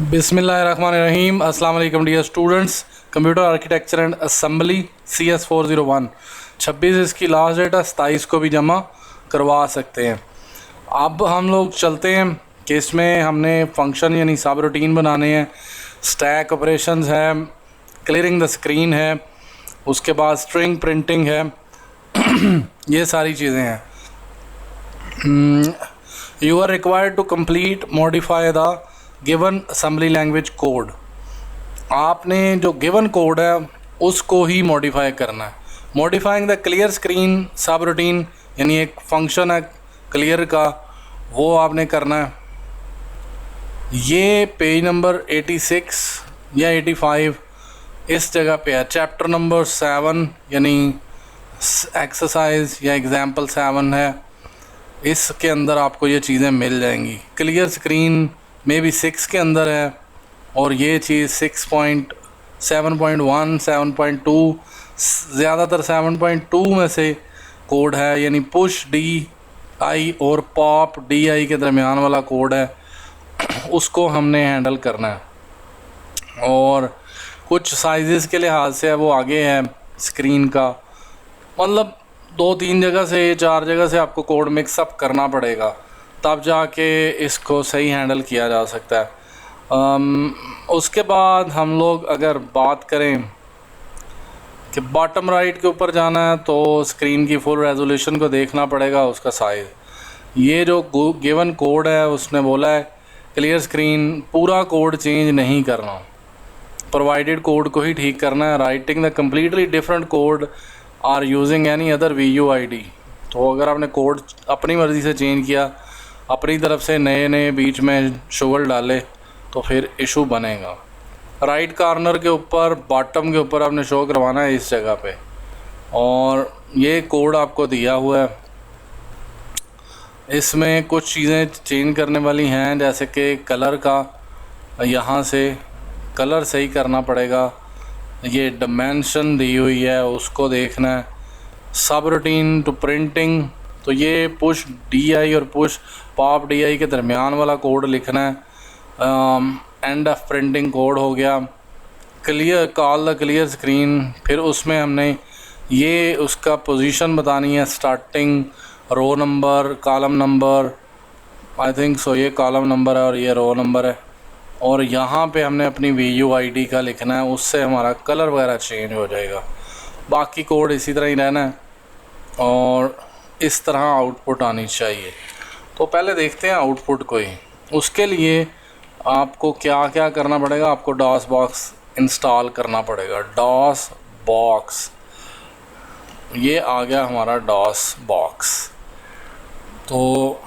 बिस्मिल्लाहिर्रहमानिर्रहीम। अस्सलाम वालेकुम dear students. Computer architecture and assembly CS 401 26 इसकी लास्ट डेट है, 27 को भी जमा करवा सकते हैं। अब हम लोग चलते हैं कि इसमें हमने फंक्शन यानी सब रूटीन बनाने हैं, स्टैक ऑपरेशंस है, क्लियरिंग द स्क्रीन है, उसके बाद स्ट्रिंग प्रिंटिंग है ये सारी चीज़ें हैं। You are required to complete modify the given assembly language code. आपने जो गिवन कोड है उसको ही मॉडिफाई करना है। मॉडिफाइंग द क्लियर स्क्रीन सब रूटीन यानी एक फंक्शन है क्लियर का, वो आपने करना है। ये पेज नंबर 86 या 85 इस जगह पे है। चैप्टर नंबर 7 यानी एक्सरसाइज या एग्जाम्पल 7 है, इसके अंदर आपको ये चीज़ें मिल जाएंगी। क्लियर स्क्रीन में भी 6 के अंदर है और ये चीज़ 6.7.1 7.2 ज़्यादातर 7.2 में से कोड है, यानी पुश DI और पॉप DI के दरमियान वाला कोड है, उसको हमने हैंडल करना है। और कुछ साइज़ के लिहाज से है वो आगे है स्क्रीन का, मतलब 2-3 जगह से 4 जगह से आपको कोड मिक्सअप करना पड़ेगा, तब जाके इसको सही हैंडल किया जा सकता है। उसके बाद हम लोग अगर बात करें कि बॉटम राइट के ऊपर जाना है तो स्क्रीन की फुल रेजोल्यूशन को देखना पड़ेगा, उसका साइज़। ये जो गिवन कोड है उसने बोला है क्लियर स्क्रीन, पूरा कोड चेंज नहीं करना, प्रोवाइडेड कोड को ही ठीक करना है। Writing the completely different code or using any other VUID। तो अगर आपने कोड अपनी मर्ज़ी से चेंज किया, अपनी तरफ से नए बीच में शुगर डाले, तो फिर इशू बनेगा। राइट कॉर्नर के ऊपर बॉटम के ऊपर आपने शो करवाना है इस जगह पे, और ये कोड आपको दिया हुआ है। इसमें कुछ चीज़ें चेंज करने वाली हैं, जैसे कि कलर का, यहाँ से कलर सही करना पड़ेगा। ये डायमेंशन दी हुई है उसको देखना है। सब रूटीन टू प्रिंटिंग, तो ये पुश DI और पुश पॉप DI के दरमियान वाला कोड लिखना है। एंड ऑफ प्रिंटिंग कोड हो गया। Clear call the clear screen, फिर उसमें हमने ये उसका पोजीशन बतानी है, starting row number, column number, I think so ये कॉलम नंबर है और ये रो नंबर है। और यहाँ पे हमने अपनी VUID का लिखना है, उससे हमारा कलर वगैरह चेंज हो जाएगा। बाकी कोड इसी तरह ही रहना है और इस तरह आउटपुट आनी चाहिए। तो पहले देखते हैं आउटपुट को ही। उसके लिए आपको क्या क्या करना पड़ेगा, आपको डॉस बॉक्स इंस्टॉल करना पड़ेगा। डॉस बॉक्स, ये आ गया हमारा डॉस बॉक्स। तो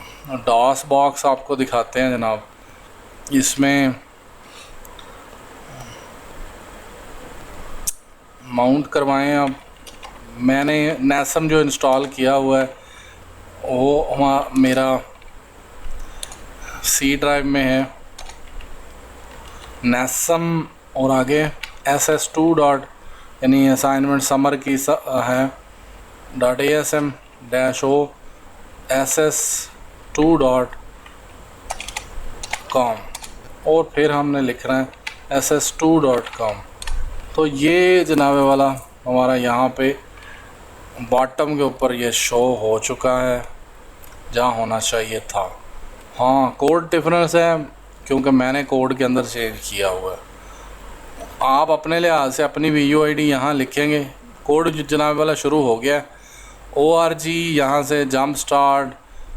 डॉस बॉक्स आपको दिखाते हैं जनाब। इसमें माउंट करवाएं आप। मैंने नेसम जो इंस्टॉल किया हुआ है वो मेरा C ड्राइव में है नेसम, और आगे SS2 डॉट यानी असाइनमेंट समर की है .asm-o ss2.com, और फिर हमने लिखना है ss2.com। तो ये जनाब वाला हमारा यहाँ पे बॉटम के ऊपर ये शो हो चुका है जहाँ होना चाहिए था। हाँ, कोड डिफरेंस है क्योंकि मैंने कोड के अंदर चेंज किया हुआ है। आप अपने लिहाज से अपनी VUID यहाँ लिखेंगे। कोड जनाब वाला शुरू हो गया है। ORG यहाँ से जंप स्टार्ट,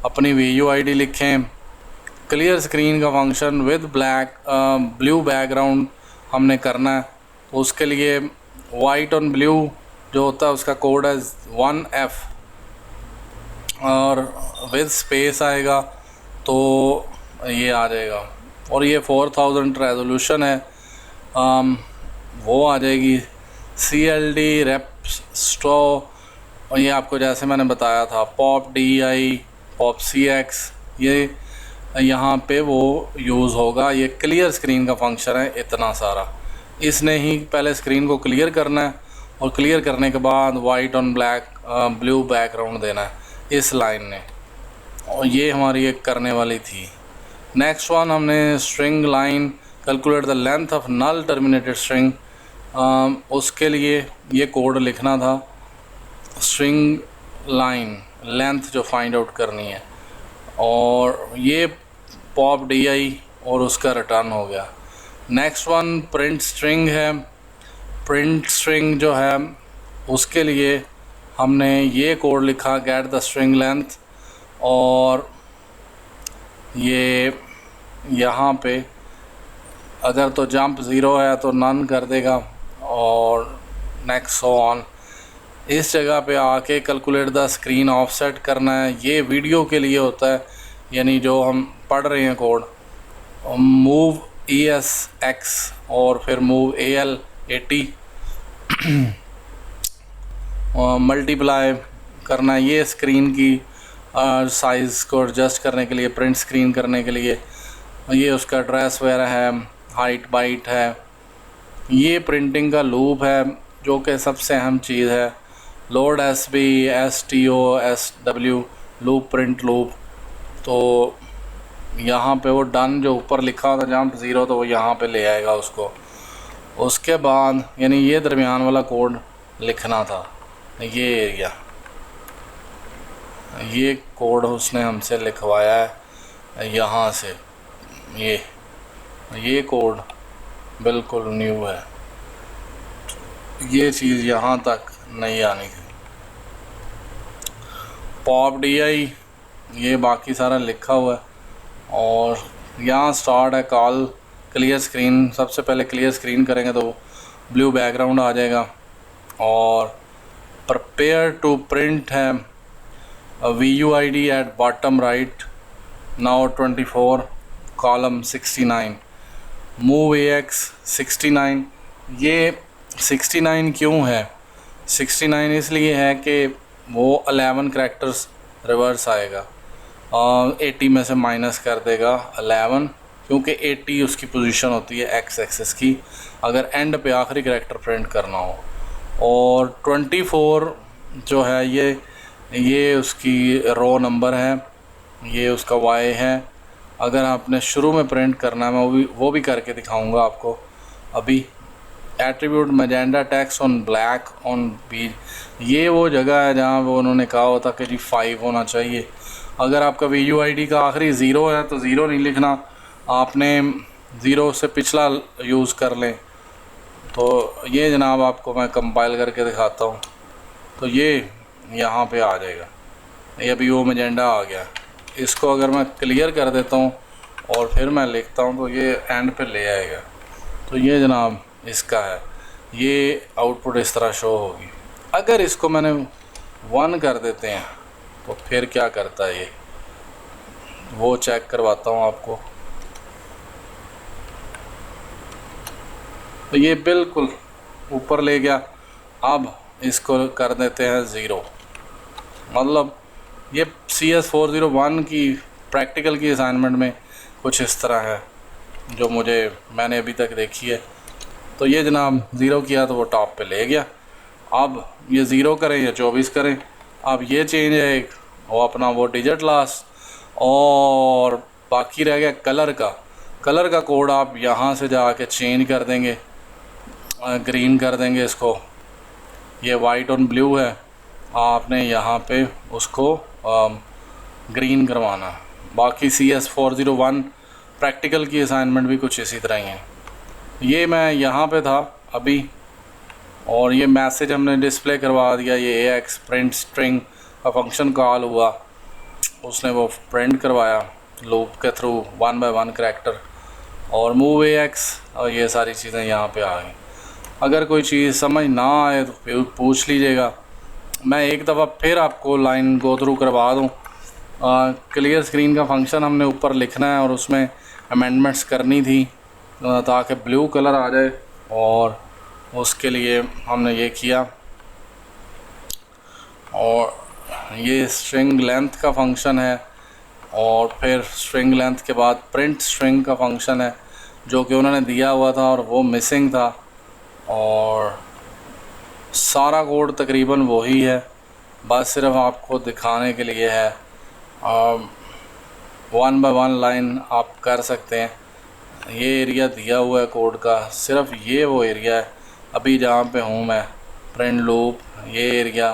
अपनी VUID लिखें। क्लियर स्क्रीन का फंक्शन विद ब्लू बैकग्राउंड हमने करना है, तो उसके लिए वाइट ऑन ब्लू जो होता है उसका कोड है 1F, और विद स्पेस आएगा तो ये आ जाएगा। और ये 4000 रेजोल्यूशन है, वो आ जाएगी। CLD रेप स्टो, और ये आपको जैसे मैंने बताया था पॉप DI पॉप CX, ये यहाँ पे वो यूज़ होगा। ये क्लियर स्क्रीन का फंक्शन है इतना सारा। इसने ही पहले स्क्रीन को क्लियर करना है और क्लियर करने के बाद वाइट ऑन ब्लू बैकग्राउंड देना है इस लाइन ने, और ये हमारी एक करने वाली थी। नेक्स्ट वन हमने string line calculate the length of null terminated string, उसके लिए ये कोड लिखना था, स्ट्रिंग लाइन लेंथ जो फाइंड आउट करनी है, और ये पॉप DI और उसका रिटर्न हो गया। नेक्स्ट वन प्रिंट स्ट्रिंग है। प्रिंट स्ट्रिंग जो है उसके लिए हमने ये कोड लिखा, गेट द स्ट्रिंग लेंथ, और ये यहाँ पे अगर तो जंप ज़ीरो है तो नन कर देगा, और नेक्स्ट सो ऑन। इस जगह पे आके कैलकुलेट द स्क्रीन ऑफसेट करना है। ये वीडियो के लिए होता है, यानी जो हम पढ़ रहे हैं कोड, मूव ESX और फिर मूव AL 80 मल्टीप्लाई करना है। ये स्क्रीन की साइज़ को एडजस्ट करने के लिए, प्रिंट स्क्रीन करने के लिए। ये उसका एड्रेस वगैरह है, हाइट बाइट है। ये प्रिंटिंग का लूप है जो कि सबसे अहम चीज़ है। Load SB STO SW loop, print loop. तो यहाँ पे वो डन जो ऊपर लिखा होता जंप ज़ीरो, तो वो यहाँ पे ले आएगा उसको। उसके बाद यानी ये दरमियान वाला कोड लिखना था, ये एरिया, ये कोड उसने हमसे लिखवाया है यहाँ से। ये कोड बिल्कुल न्यू है, ये चीज़ यहाँ तक नहीं आनी थी। पॉप DI ये बाकी सारा लिखा हुआ है, और यहाँ स्टार्ट है कॉल क्लियर स्क्रीन। सबसे पहले क्लियर स्क्रीन करेंगे तो ब्लू बैकग्राउंड आ जाएगा, और प्रिपेयर टू प्रिंट है VUID at bottom right, now 24 column 69, move AX 69। ये 69 क्यों है? 69 इसलिए है कि वो 11 करैक्टर्स रिवर्स आएगा, 80 में से माइनस कर देगा 11, क्योंकि 80 उसकी पोजीशन होती है X एक्सिस की, अगर एंड पे आखिरी करैक्टर प्रिंट करना हो। और 24 जो है ये उसकी रो नंबर है, ये उसका Y है। अगर आपने शुरू में प्रिंट करना है, मैं वो भी करके दिखाऊंगा आपको अभी। Attribute magenta text on black on B, ये वो जगह है जहाँ वो उन्होंने कहा होता कि जी 5 होना चाहिए। अगर आपका VUID का आखिरी 0 है तो 0 नहीं लिखना, आपने 0 से पिछला यूज़ कर लें। तो ये जनाब आपको मैं कंपाइल करके दिखाता हूँ, तो ये यहाँ पे आ जाएगा। ये अभी वो मैजेंडा आ गया। इसको अगर मैं क्लियर कर देता हूँ और फिर मैं लिखता हूँ तो ये एंड पे ले आएगा। तो ये जनाब इसका है, ये आउटपुट इस तरह शो होगी। अगर इसको मैंने 1 कर देते हैं तो फिर क्या करता है ये, वो चेक करवाता हूँ आपको। तो ये बिल्कुल ऊपर ले गया। अब इसको कर देते हैं 0, मतलब ये CS401 की प्रैक्टिकल की असाइनमेंट में कुछ इस तरह है जो मैंने अभी तक देखी है। तो ये जनाब 0 किया तो वो टॉप पे ले गया। अब ये 0 करें या 24 करें, अब ये चेंज है एक, वो अपना वो डिजिट लास्ट, और बाकी रह गया कलर का कोड। आप यहाँ से जाके चेंज कर देंगे, ग्रीन कर देंगे इसको। ये वाइट और ब्लू है, आपने यहाँ पे उसको ग्रीन करवाना। बाकी CS401 प्रैक्टिकल की असाइनमेंट भी कुछ इसी तरह ही है। ये मैं यहाँ पे था अभी, और ये मैसेज हमने डिस्प्ले करवा दिया। ये AX प्रिंट स्ट्रिंग का फंक्शन कॉल हुआ, उसने वो प्रिंट करवाया लूप के थ्रू 1 बाय 1 करैक्टर, और मूव AX, और ये सारी चीज़ें यहाँ पे आ गई। अगर कोई चीज़ समझ ना आए तो पूछ लीजिएगा, मैं एक दफ़ा फिर आपको लाइन गो थ्रू करवा दूँ। क्लियर स्क्रीन का फंक्शन हमने ऊपर लिखना है और उसमें अमेंडमेंट्स करनी थी ताकि ब्लू कलर आ जाए, और उसके लिए हमने ये किया। और ये स्ट्रिंग लेंथ का फंक्शन है, और फिर स्ट्रिंग लेंथ के बाद प्रिंट स्ट्रिंग का फंक्शन है जो कि उन्होंने दिया हुआ था और वो मिसिंग था। और सारा कोड तकरीबन वही है, बस सिर्फ आपको दिखाने के लिए है। 1 बाय 1 लाइन आप कर सकते हैं। ये एरिया दिया हुआ है कोड का, सिर्फ ये वो एरिया है अभी जहाँ पे हूँ मैं, प्रिंट लूप, ये एरिया।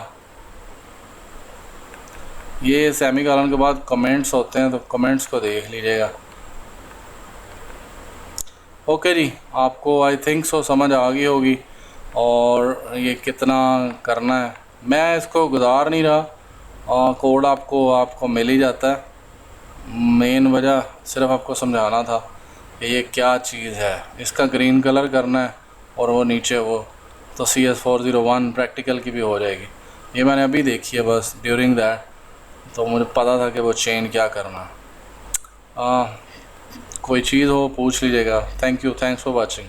ये सेमीकोलन के बाद कमेंट्स होते हैं, तो कमेंट्स को देख लीजिएगा। ओके जी, आपको आई थिंक सो समझ आ गई होगी और ये कितना करना है। मैं इसको गुजार नहीं रहा, कोड आपको मिल ही जाता है। मेन वजह सिर्फ आपको समझाना था कि ये क्या चीज़ है। इसका ग्रीन कलर करना है और वो नीचे वो, तो CS401 प्रैक्टिकल की भी हो जाएगी। ये मैंने अभी देखी है बस ड्यूरिंग दैट, तो मुझे पता था कि वो चेन क्या करना है। कोई चीज़ हो पूछ लीजिएगा। Thank you, thanks for watching.